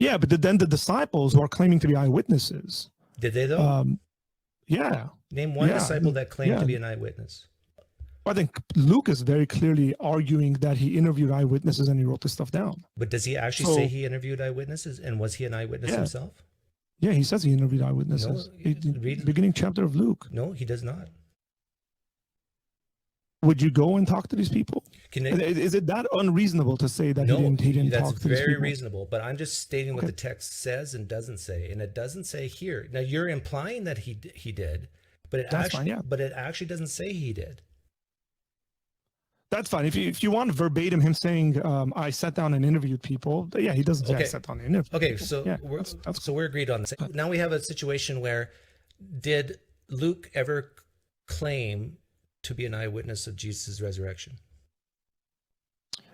Yeah, but then the disciples who are claiming to be eyewitnesses. Did they though? Yeah. Name one disciple that claimed to be an eyewitness. I think Luke is very clearly arguing that he interviewed eyewitnesses and he wrote this stuff down. But does he actually say he interviewed eyewitnesses? And was he an eyewitness himself? Yeah, he says he interviewed eyewitnesses. No, read beginning chapter of Luke. No, he does not. Would you go and talk to these people? Is it that unreasonable to say that he didn't talk to these people? That's very reasonable. But I'm just stating what the text says and doesn't say. And it doesn't say here. Now, you're implying that he did, but it actually doesn't say he did. That's fine. If you want verbatim him saying, I sat down and interviewed people, yeah, he doesn't say I sat down and interviewed people. So we're agreed on this. Now we have a situation where did Luke ever claim to be an eyewitness of Jesus' resurrection?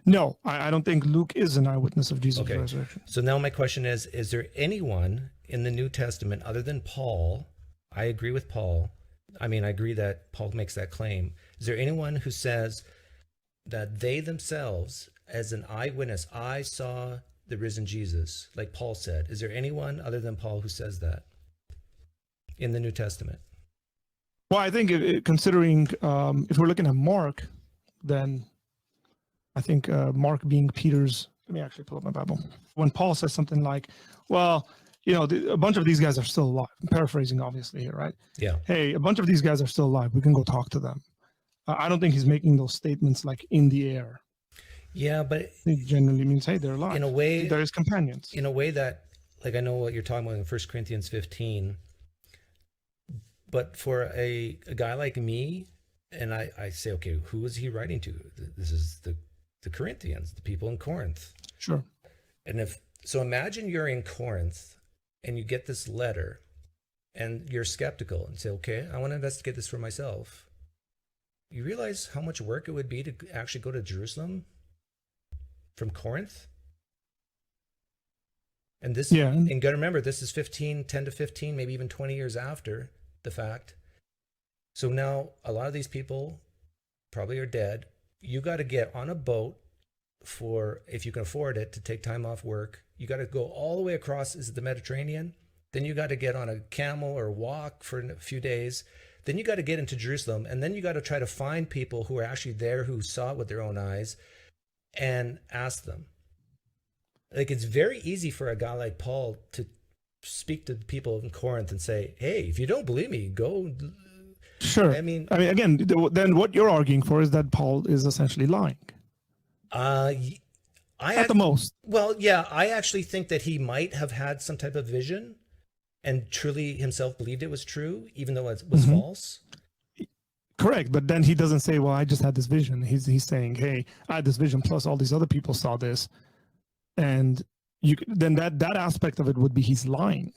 No, I don't think Luke is an eyewitness of Jesus' resurrection. So now my question is there anyone in the New Testament other than Paul? I agree with Paul. I agree that Paul makes that claim. Is there anyone who says that they themselves, as an eyewitness, I saw the risen Jesus, like Paul said? Is there anyone other than Paul who says that in the New Testament? Well, I think considering if we're looking at Mark, then I think Mark being Peter's, let me actually pull up my Bible. When Paul says something like, well, a bunch of these guys are still alive. I'm paraphrasing obviously here, right? Yeah. Hey, a bunch of these guys are still alive. We can go talk to them. I don't think he's making those statements like in the air. Yeah, but it generally means, hey, they're alive. In a way, they're his companions. In a way that, like, I know what you're talking about in 1 Corinthians 15, but for a guy like me, and I say, okay, who is he writing to? This is the Corinthians, the people in Corinth. Sure. And so imagine you're in Corinth and you get this letter and you're skeptical and say, okay, I want to investigate this for myself. You realize how much work it would be to actually go to Jerusalem from Corinth? And this, and you got to remember, this is 10 to 15, maybe even 20 years after the fact. So now a lot of these people probably are dead. You got to get on a boat for, if you can afford it, to take time off work. You got to go all the way across, is it the Mediterranean? Then you got to get on a camel or walk for a few days. Then you got to get into Jerusalem, and then you got to try to find people who are actually there, who saw it with their own eyes, and ask them. Like, it's very easy for a guy like Paul to speak to the people in Corinth and say, hey, if you don't believe me, go. Sure. I mean, again, then what you're arguing for is that Paul is essentially lying. At the most. Well, yeah, I actually think that he might have had some type of vision and truly himself believed it was true, even though it was false. Correct, but then he doesn't say, well, I just had this vision. He's saying, hey, I had this vision, plus all these other people saw this. And then that aspect of it would be he's lying.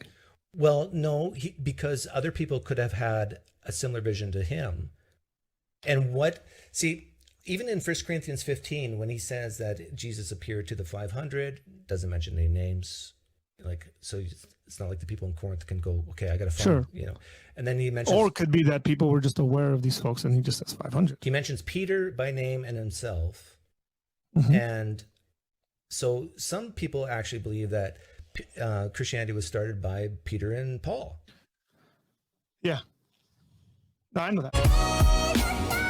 Well, no, because other people could have had a similar vision to him. And even in 1 Corinthians 15, when he says that Jesus appeared to the 500, doesn't mention any names. So it's not like the people in Corinth can go, okay, I got to find, And then he mentions, or it could be that people were just aware of these folks and he just says 500. He mentions Peter by name and himself. And so some people actually believe that Christianity was started by Peter and Paul. Yeah. No, I know that.